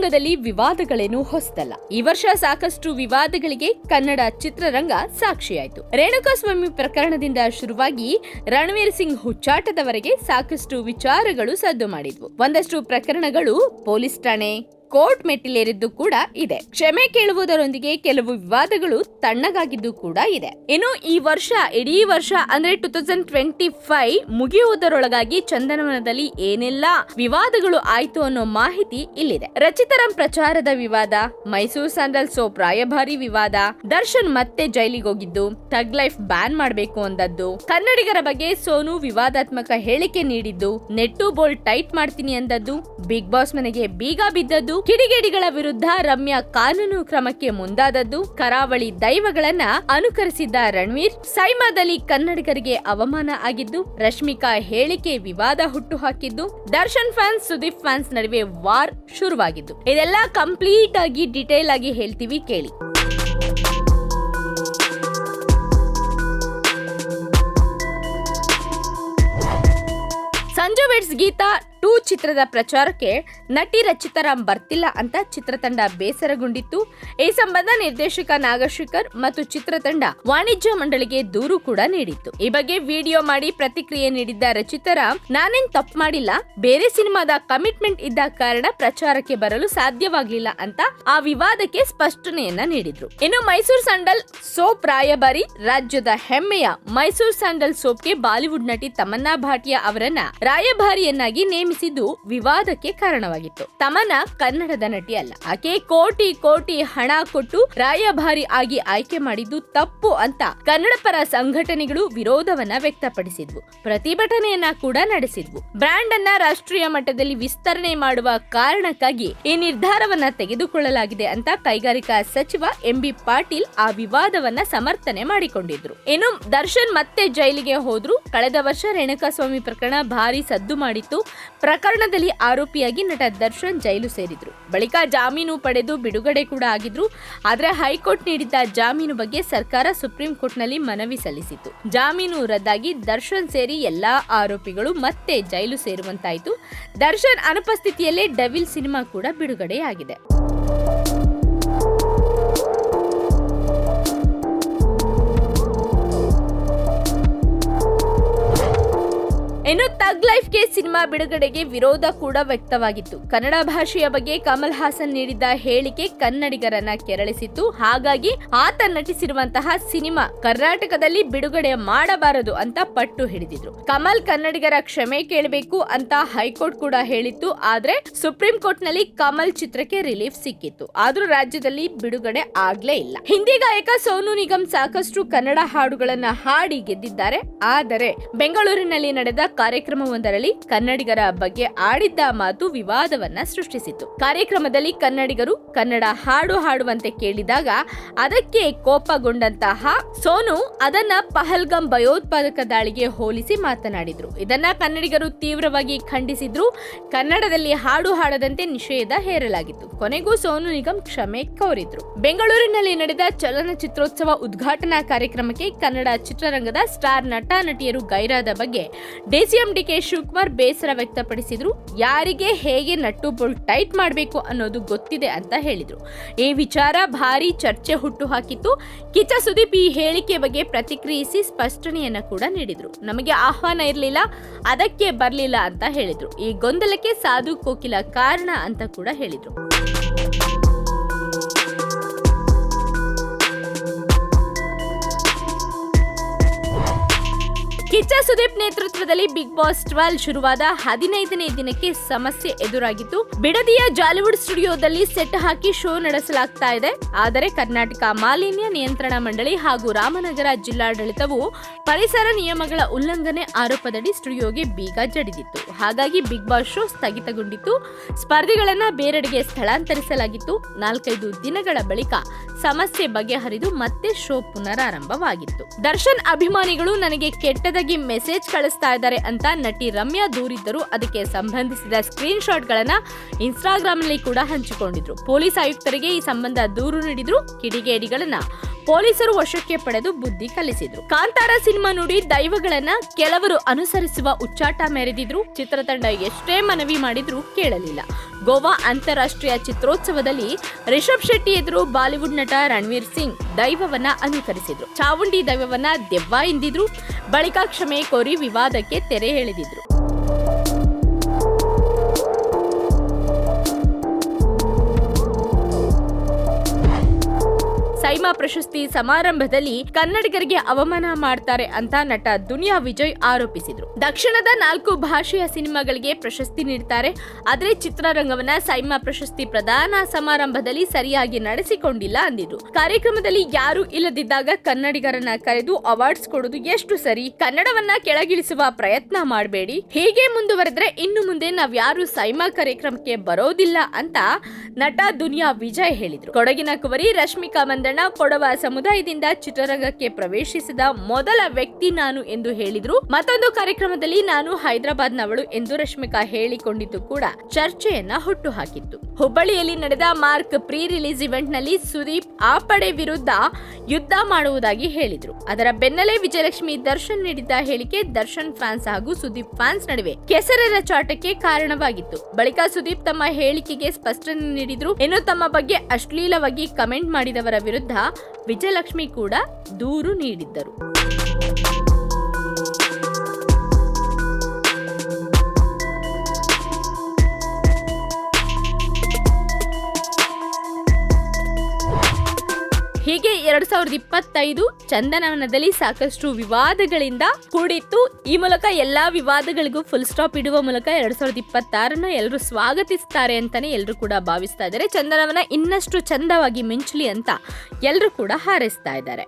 ಚಿತ್ರರಂಗದಲ್ಲಿ ವಿವಾದಗಳೇನು ಹೊಸದಲ್ಲ. ಈ ವರ್ಷ ಸಾಕಷ್ಟು ವಿವಾದಗಳಿಗೆ ಕನ್ನಡ ಚಿತ್ರರಂಗ ಸಾಕ್ಷಿಯಾಯಿತು. ರೇಣುಕಾಸ್ವಾಮಿ ಪ್ರಕರಣದಿಂದ ಶುರುವಾಗಿ ರಣವೀರ್ ಸಿಂಗ್ ಹುಚ್ಚಾಟದವರೆಗೆ ಸಾಕಷ್ಟು ವಿಚಾರಗಳು ಸದ್ದು ಮಾಡಿದ್ವು. ಒಂದಷ್ಟು ಪ್ರಕರಣಗಳು ಪೊಲೀಸ್ ಠಾಣೆ, ಕೋರ್ಟ್ ಮೆಟ್ಟಿಲೇರಿದ್ದು ಕೂಡ ಇದೆ. ಕ್ಷಮೆ ಕೇಳುವುದರೊಂದಿಗೆ ಕೆಲವು ವಿವಾದಗಳು ತಣ್ಣಗಾಗಿದ್ದು ಕೂಡ ಇದೆ. ಇನ್ನು ಈ ವರ್ಷ, ಇಡೀ ವರ್ಷ ಅಂದ್ರೆ 2025 ಮುಗಿಯುವುದರೊಳಗಾಗಿ ಚಂದನವನದಲ್ಲಿ ಏನೆಲ್ಲಾ ವಿವಾದಗಳು ಆಯ್ತು ಅನ್ನೋ ಮಾಹಿತಿ ಇಲ್ಲಿದೆ. ರಚಿತಾರಾಮ್ ಪ್ರಚಾರದ ವಿವಾದ, ಮೈಸೂರು ಸ್ಯಾಂಡಲ್ ಸೋಪ್ ರಾಯಭಾರಿ ವಿವಾದ, ದರ್ಶನ್ ಮತ್ತೆ ಜೈಲಿಗೆ ಹೋಗಿದ್ದು, ಥಗ್ ಲೈಫ್ ಬ್ಯಾನ್ ಮಾಡಬೇಕು ಅಂದದ್ದು, ಕನ್ನಡಿಗರ ಬಗ್ಗೆ ಸೋನು ವಿವಾದಾತ್ಮಕ ಹೇಳಿಕೆ ನೀಡಿದ್ದು, ನೆಟ್ಟು ಬೋಲ್ಡ್ ಟೈಟ್ ಮಾಡ್ತೀನಿ ಅಂದದ್ದು, ಬಿಗ್ ಬಾಸ್ ಮನೆಗೆ ಬೀಗ ಬಿದ್ದದ್ದು, ಕಿಡಿಗೇಡಿಗಳ ವಿರುದ್ಧ ರಮ್ಯಾ ಕಾನೂನು ಕ್ರಮಕ್ಕೆ ಮುಂದಾದದ್ದು, ಕರಾವಳಿ ದೈವಗಳನ್ನ ಅನುಕರಿಸಿದ್ದ ರಣವೀರ್, ಸೈಮಾದಲ್ಲಿ ಕನ್ನಡಿಗರಿಗೆ ಅವಮಾನ ಆಗಿದ್ದು, ರಶ್ಮಿಕಾ ಹೇಳಿಕೆ ವಿವಾದ ಹುಟ್ಟು ಹಾಕಿದ್ದು, ದರ್ಶನ್ ಫ್ಯಾನ್ಸ್ ಸುದೀಪ್ ಫ್ಯಾನ್ಸ್ ನಡುವೆ ವಾರ್ ಶುರುವಾಗಿದ್ದು, ಇದೆಲ್ಲ ಕಂಪ್ಲೀಟ್ ಆಗಿ ಡಿಟೇಲ್ ಆಗಿ ಹೇಳ್ತೀವಿ ಕೇಳಿ. ಸಂಜು ವೆಡ್ಸ್ ಗೀತಾ 2 ಚಿತ್ರದ ಪ್ರಚಾರಕ್ಕೆ ನಟಿ ರಚಿತಾರಾಮ್ ಬರ್ತಿಲ್ಲ ಅಂತ ಚಿತ್ರತಂಡ ಬೇಸರಗೊಂಡಿತ್ತು. ಈ ಸಂಬಂಧ ನಿರ್ದೇಶಕ ನಾಗಶೇಖರ್ ಮತ್ತು ಚಿತ್ರತಂಡ ವಾಣಿಜ್ಯ ಮಂಡಳಿಗೆ ದೂರು ಕೂಡ ನೀಡಿತ್ತು. ಈ ಬಗ್ಗೆ ವಿಡಿಯೋ ಮಾಡಿ ಪ್ರತಿಕ್ರಿಯೆ ನೀಡಿದ್ದ ರಚಿತಾರಾಮ್, ನಾನೇನ್ ತಪ್ಪು ಮಾಡಿಲ್ಲ, ಬೇರೆ ಸಿನಿಮಾದ ಕಮಿಟ್ಮೆಂಟ್ ಇದ್ದ ಕಾರಣ ಪ್ರಚಾರಕ್ಕೆ ಬರಲು ಸಾಧ್ಯವಾಗ್ಲಿಲ್ಲ ಅಂತ ಆ ವಿವಾದಕ್ಕೆ ಸ್ಪಷ್ಟನೆಯನ್ನ ನೀಡಿದ್ರು. ಇನ್ನು ಮೈಸೂರು ಸ್ಯಾಂಡಲ್ ಸೋಪ್ ರಾಯಭಾರಿ, ರಾಜ್ಯದ ಹೆಮ್ಮೆಯ ಮೈಸೂರು ಸ್ಯಾಂಡಲ್ ಸೋಪ್ಗೆ ಬಾಲಿವುಡ್ ನಟಿ ತಮನ್ನಾ ಭಾಟಿಯಾ ಅವರನ್ನ ರಾಯಭಾರಿಯನ್ನಾಗಿ ನೇಮಿಸಿದ್ದು ವಿವಾದಕ್ಕೆ ಕಾರಣವಾಗಿತ್ತು. ತಮನ್ನಾ ಕನ್ನಡದ ನಟಿ ಅಲ್ಲ, ಆಕೆ ಕೋಟಿ ಹಣ ಕೊಟ್ಟು ರಾಯಭಾರಿ ಆಗಿ ಆಯ್ಕೆ ಮಾಡಿದ್ದು ತಪ್ಪು ಅಂತ ಕನ್ನಡ ಪರ ಸಂಘಟನೆಗಳು ವಿರೋಧವನ್ನ ವ್ಯಕ್ತಪಡಿಸಿದ್ವು, ಪ್ರತಿಭಟನೆಯನ್ನ ಕೂಡ ನಡೆಸಿದ್ವು. ಬ್ರ್ಯಾಂಡ್ ಅನ್ನ ರಾಷ್ಟ್ರೀಯ ಮಟ್ಟದಲ್ಲಿ ವಿಸ್ತರಣೆ ಮಾಡುವ ಕಾರಣಕ್ಕಾಗಿ ಈ ನಿರ್ಧಾರವನ್ನ ತೆಗೆದುಕೊಳ್ಳಲಾಗಿದೆ ಅಂತ ಕೈಗಾರಿಕಾ ಸಚಿವ ಎಂಬಿ ಪಾಟೀಲ್ ಆ ವಿವಾದವನ್ನ ಸಮರ್ಥನೆ ಮಾಡಿಕೊಂಡಿದ್ರು. ಇನ್ನು ದರ್ಶನ್ ಮತ್ತೆ ಜೈಲಿಗೆ ಹೋದ್ರು. ಕಳೆದ ವರ್ಷ ರೇಣುಕಾಸ್ವಾಮಿ ಪ್ರಕರಣ ಭಾರಿ ಸದ್ದು ಮಾಡಿತ್ತು. ಪ್ರಕರಣದಲ್ಲಿ ಆರೋಪಿಯಾಗಿ ನಟ ದರ್ಶನ್ ಜೈಲು ಸೇರಿದ್ರು. ಬಳಿಕ ಜಾಮೀನು ಪಡೆದು ಬಿಡುಗಡೆ ಕೂಡ ಆಗಿದ್ರು. ಆದ್ರೆ ಹೈಕೋರ್ಟ್ ನೀಡಿದ್ದ ಜಾಮೀನು ಬಗ್ಗೆ ಸರ್ಕಾರ ಸುಪ್ರೀಂ ಕೋರ್ಟ್ನಲ್ಲಿ ಮನವಿ ಸಲ್ಲಿಸಿತ್ತು. ಜಾಮೀನು ರದ್ದಾಗಿ ದರ್ಶನ್ ಸೇರಿ ಎಲ್ಲಾ ಆರೋಪಿಗಳು ಮತ್ತೆ ಜೈಲು ಸೇರುವಂತಾಯಿತು. ದರ್ಶನ್ ಅನುಪಸ್ಥಿತಿಯಲ್ಲೇ ಡೆವಿಲ್ ಸಿನಿಮಾ ಕೂಡ ಬಿಡುಗಡೆಯಾಗಿದೆ. ಇನ್ನು ಥಗ್ ಲೈಫ್ಗೆ ಸಿನಿಮಾ ಬಿಡುಗಡೆಗೆ ವಿರೋಧ ಕೂಡ ವ್ಯಕ್ತವಾಗಿತ್ತು. ಕನ್ನಡ ಭಾಷೆಯ ಬಗ್ಗೆ ಕಮಲ್ ಹಾಸನ್ ನೀಡಿದ್ದ ಹೇಳಿಕೆ ಕನ್ನಡಿಗರನ್ನ ಕೆರಳಿಸಿತ್ತು. ಹಾಗಾಗಿ ಆತ ನಟಿಸಿರುವಂತಹ ಸಿನಿಮಾ ಕರ್ನಾಟಕದಲ್ಲಿ ಬಿಡುಗಡೆ ಮಾಡಬಾರದು ಅಂತ ಪಟ್ಟು ಹಿಡಿದಿದ್ರು. ಕಮಲ್ ಕನ್ನಡಿಗರ ಕ್ಷಮೆ ಕೇಳಬೇಕು ಅಂತ ಹೈಕೋರ್ಟ್ ಕೂಡ ಹೇಳಿತ್ತು. ಆದ್ರೆ ಸುಪ್ರೀಂ ಕೋರ್ಟ್ ನಲ್ಲಿ ಕಮಲ್ ಚಿತ್ರಕ್ಕೆ ರಿಲೀಫ್ ಸಿಕ್ಕಿತ್ತು. ಆದ್ರೂ ರಾಜ್ಯದಲ್ಲಿ ಬಿಡುಗಡೆ ಆಗ್ಲೇ ಇಲ್ಲ. ಹಿಂದಿ ಗಾಯಕ ಸೋನು ನಿಗಮ್ ಸಾಕಷ್ಟು ಕನ್ನಡ ಹಾಡುಗಳನ್ನ ಹಾಡಿ ಗೆದ್ದಿದ್ದಾರೆ. ಆದರೆ ಬೆಂಗಳೂರಿನಲ್ಲಿ ನಡೆದ ಕಾರ್ಯಕ್ರಮವೊಂದರಲ್ಲಿ ಕನ್ನಡಿಗರ ಬಗ್ಗೆ ಆಡಿದ್ದ ಮಾತು ವಿವಾದವನ್ನ ಸೃಷ್ಟಿಸಿತು. ಕಾರ್ಯಕ್ರಮದಲ್ಲಿ ಕನ್ನಡಿಗರು ಕನ್ನಡ ಹಾಡು ಹಾಡುವಂತೆ ಕೇಳಿದಾಗ ಅದಕ್ಕೆ ಕೋಪಗೊಂಡಂತಹ ಸೋನು ಅದನ್ನ ಪಹಲ್ಗಾಮ್ ಭಯೋತ್ಪಾದಕ ದಾಳಿಗೆ ಹೋಲಿಸಿ ಮಾತನಾಡಿದ್ರು. ಇದನ್ನ ಕನ್ನಡಿಗರು ತೀವ್ರವಾಗಿ ಖಂಡಿಸಿದ್ರು. ಕನ್ನಡದಲ್ಲಿ ಹಾಡು ಹಾಡದಂತೆ ನಿಷೇಧ ಹೇರಲಾಗಿತ್ತು. ಕೊನೆಗೂ ಸೋನು ನಿಗಮ್ ಕ್ಷಮೆ ಕೋರಿದ್ರು. ಬೆಂಗಳೂರಿನಲ್ಲಿ ನಡೆದ ಚಲನಚಿತ್ರೋತ್ಸವ ಉದ್ಘಾಟನಾ ಕಾರ್ಯಕ್ರಮಕ್ಕೆ ಕನ್ನಡ ಚಿತ್ರರಂಗದ ಸ್ಟಾರ್ ನಟ ನಟಿಯರು ಗೈರಾದ ಬಗ್ಗೆ ಡಿಸಿಎಂ ಡಿಕೆ ಶಿವಕುಮಾರ್ ಬೇಸರ ವ್ಯಕ್ತಪಡಿಸಿದ್ರು. ಯಾರಿಗೆ ಹೇಗೆ ನಟ್ಟು ಬೋಲ್ಟ್ ಟೈಟ್ ಮಾಡಬೇಕು ಅನ್ನೋದು ಗೊತ್ತಿದೆ ಅಂತ ಹೇಳಿದ್ರು. ಈ ವಿಚಾರ ಭಾರಿ ಚರ್ಚೆ ಹುಟ್ಟು ಹಾಕಿತ್ತು. ಕಿಚ್ಚ ಸುದೀಪ್ ಈ ಹೇಳಿಕೆ ಬಗ್ಗೆ ಪ್ರತಿಕ್ರಿಯಿಸಿ ಸ್ಪಷ್ಟನೆಯನ್ನ ಕೂಡ ನೀಡಿದ್ರು. ನಮಗೆ ಆಹ್ವಾನ ಇರಲಿಲ್ಲ, ಅದಕ್ಕೆ ಬರಲಿಲ್ಲ ಅಂತ ಹೇಳಿದ್ರು. ಈ ಗೊಂದಲಕ್ಕೆ ಸಾಧು ಕೋಕಿಲ ಕಾರಣ ಅಂತ ಕೂಡ ಹೇಳಿದ್ರು. ಕಿಚ್ಚ ಸುದೀಪ್ ನೇತೃತ್ವದಲ್ಲಿ ಬಿಗ್ ಬಾಸ್ 12 ಶುರುವಾದ 15ನೇ ದಿನಕ್ಕೆ ಸಮಸ್ಯೆ ಎದುರಾಗಿತ್ತು. ಬಿಡದಿಯ ಜಾಲಿವುಡ್ ಸ್ಟುಡಿಯೋದಲ್ಲಿ ಸೆಟ್ ಹಾಕಿ ಶೋ ನಡೆಸಲಾಗ್ತಾ ಇದೆ. ಆದರೆ ಕರ್ನಾಟಕ ಮಾಲಿನ್ಯ ನಿಯಂತ್ರಣ ಮಂಡಳಿ ಹಾಗೂ ರಾಮನಗರ ಜಿಲ್ಲಾಡಳಿತವು ಪರಿಸರ ನಿಯಮಗಳ ಉಲ್ಲಂಘನೆ ಆರೋಪದಡಿ ಸ್ಟುಡಿಯೋಗೆ ಬೀಗ ಜಡಿದಿತ್ತು. ಹಾಗಾಗಿ ಬಿಗ್ ಬಾಸ್ ಶೋ ಸ್ಥಗಿತಗೊಂಡಿತ್ತು. ಸ್ಪರ್ಧಿಗಳನ್ನ ಬೇರೆಡೆಗೆ ಸ್ಥಳಾಂತರಿಸಲಾಗಿತ್ತು. 4-5 ದಿನಗಳ ಬಳಿಕ ಸಮಸ್ಯೆ ಬಗೆಹರಿದು ಮತ್ತೆ ಶೋ ಪುನರಾರಂಭವಾಗಿತ್ತು. ದರ್ಶನ್ ಅಭಿಮಾನಿಗಳು ನನಗೆ ಕೆಟ್ಟದಾಗಿ ಮೆಸೇಜ್ ಕಳಿಸ್ತಾ ಇದ್ದಾರೆ ಅಂತ ನಟಿ ರಮ್ಯಾ ದೂರಿದ್ದರು. ಅದಕ್ಕೆ ಸಂಬಂಧಿಸಿದ ಸ್ಕ್ರೀನ್ ಶಾಟ್ ಗಳನ್ನ ಇನ್ಸ್ಟಾಗ್ರಾಮ್ ನಲ್ಲಿ ಕೂಡ ಹಂಚಿಕೊಂಡಿದ್ರು. ಪೊಲೀಸ್ ಆಯುಕ್ತರಿಗೆ ಈ ಸಂಬಂಧ ದೂರು ನೀಡಿದ್ರು. ಕಿಡಿಗೇಡಿಗಳನ್ನ ಪೊಲೀಸರು ವಶಕ್ಕೆ ಪಡೆದು ಬುದ್ಧಿ ಕಲಿಸಿದ್ರು. ಕಾಂತಾರ ಸಿನಿಮಾ ನೋಡಿ ದೈವಗಳನ್ನ ಕೆಲವರು ಅನುಸರಿಸುವ ಉಚ್ಚಾಟ ಮೆರೆದಿದ್ರು. ಚಿತ್ರತಂಡ ಎಷ್ಟೇ ಮನವಿ ಮಾಡಿದ್ರು ಕೇಳಲಿಲ್ಲ. ಗೋವಾ ಅಂತಾರಾಷ್ಟ್ರೀಯ ಚಿತ್ರೋತ್ಸವದಲ್ಲಿ ರಿಷಬ್ ಶೆಟ್ಟಿ ಎದುರು ಬಾಲಿವುಡ್ ನಟ ರಣವೀರ್ ಸಿಂಗ್ ದೈವವನ್ನ ಅನುಕರಿಸಿದ್ರು. ಚಾವುಂಡಿ ದೈವವನ್ನ ದೆವ್ವ ಎಂದಿದ್ರು. ಬಳಿಕ ಕ್ಷಮೆ ಕೋರಿ ವಿವಾದಕ್ಕೆ ತೆರೆ ಎಳೆದಿದ್ರು. ಸೈಮಾ ಪ್ರಶಸ್ತಿ ಸಮಾರಂಭದಲ್ಲಿ ಕನ್ನಡಿಗರಿಗೆ ಅವಮಾನ ಮಾಡ್ತಾರೆ ಅಂತ ನಟ ದುನಿಯಾ ವಿಜಯ್ ಆರೋಪಿಸಿದ್ರು. ದಕ್ಷಿಣದ 4 ಭಾಷೆಯ ಸಿನಿಮಾಗಳಿಗೆ ಪ್ರಶಸ್ತಿ ನೀಡ್ತಾರೆ, ಆದ್ರೆ ಚಿತ್ರರಂಗವನ್ನ ಸೈಮಾ ಪ್ರಶಸ್ತಿ ಪ್ರದಾನ ಸಮಾರಂಭದಲ್ಲಿ ಸರಿಯಾಗಿ ನಡೆಸಿಕೊಂಡಿಲ್ಲ ಅಂದಿದ್ರು. ಕಾರ್ಯಕ್ರಮದಲ್ಲಿ ಯಾರು ಇಲ್ಲದಿದ್ದಾಗ ಕನ್ನಡಿಗರನ್ನ ಕರೆದು ಅವಾರ್ಡ್ಸ್ ಕೊಡೋದು ಎಷ್ಟು ಸರಿ? ಕನ್ನಡವನ್ನ ಕೆಳಗಿಳಿಸುವ ಪ್ರಯತ್ನ ಮಾಡಬೇಡಿ. ಹೀಗೆ ಮುಂದುವರೆದ್ರೆ ಇನ್ನು ಮುಂದೆ ನಾವ್ಯಾರು ಸೈಮಾ ಕಾರ್ಯಕ್ರಮಕ್ಕೆ ಬರೋದಿಲ್ಲ ಅಂತ ನಟ ದುನಿಯಾ ವಿಜಯ್ ಹೇಳಿದ್ರು. ಕೊಡಗಿನ ಕುವರಿ ರಶ್ಮಿಕಾ ಮಂದಣ್ಣ ಕೊಡವ ಸಮುದಾಯದಿಂದ ಚಿತ್ರರಂಗಕ್ಕೆ ಪ್ರವೇಶಿಸಿದ ಮೊದಲ ವ್ಯಕ್ತಿ ನಾನು ಎಂದು ಹೇಳಿದ್ರು. ಮತ್ತೊಂದು ಕಾರ್ಯಕ್ರಮದಲ್ಲಿ ನಾನು ಹೈದರಾಬಾದ್ನವಳು ಎಂದು ರಶ್ಮಿಕಾ ಹೇಳಿಕೊಂಡಿದ್ದು ಕೂಡ ಚರ್ಚೆಯನ್ನ ಹುಟ್ಟುಹಾಕಿತ್ತು. ಹುಬ್ಬಳ್ಳಿಯಲ್ಲಿ ನಡೆದ ಮಾರ್ಕ್ ಪ್ರೀ ರಿಲೀಸ್ ಇವೆಂಟ್ ನಲ್ಲಿ ಸುದೀಪ್ ಆ ಪಡೆ ವಿರುದ್ಧ ಯುದ್ಧ ಮಾಡುವುದಾಗಿ ಹೇಳಿದ್ರು. ಅದರ ಬೆನ್ನಲ್ಲೇ ವಿಜಯಲಕ್ಷ್ಮಿ ದರ್ಶನ್ ನೀಡಿದ್ದ ಹೇಳಿಕೆ ದರ್ಶನ್ ಫ್ಯಾನ್ಸ್ ಹಾಗೂ ಸುದೀಪ್ ಫ್ಯಾನ್ಸ್ ನಡುವೆ ಕೆಸರೆರ ಚಾಟಕ್ಕೆ ಕಾರಣವಾಗಿತ್ತು. ಬಳಿಕ ಸುದೀಪ್ ತಮ್ಮ ಹೇಳಿಕೆಗೆ ಸ್ಪಷ್ಟನೆ ನೀಡಿದ್ರು. ಇನ್ನು ತಮ್ಮ ಬಗ್ಗೆ ಅಶ್ಲೀಲವಾಗಿ ಕಮೆಂಟ್ ಮಾಡಿದವರ ವಿರುದ್ಧ ವಿಜಯಲಕ್ಷ್ಮಿ ಕೂಡ ದೂರು ನೀಡಿದ್ದರು. ಹೀಗೆ 2025 ಚಂದನವನದಲ್ಲಿ ಸಾಕಷ್ಟು ವಿವಾದಗಳಿಂದ ಕೂಡಿತ್ತು. ಈ ಮೂಲಕ ಎಲ್ಲಾ ವಿವಾದಗಳಿಗೂ ಫುಲ್ ಸ್ಟಾಪ್ ಇಡುವ ಮೂಲಕ 2026 ಎಲ್ಲರೂ ಸ್ವಾಗತಿಸ್ತಾರೆ ಅಂತಾನೆ ಎಲ್ಲರೂ ಕೂಡ ಭಾವಿಸ್ತಾ ಇದ್ದಾರೆ. ಚಂದನವನ ಇನ್ನಷ್ಟು ಚಂದವಾಗಿ ಮಿಂಚಲಿ ಅಂತ ಎಲ್ಲರೂ ಕೂಡ ಹಾರೈಸ್ತಾ ಇದ್ದಾರೆ.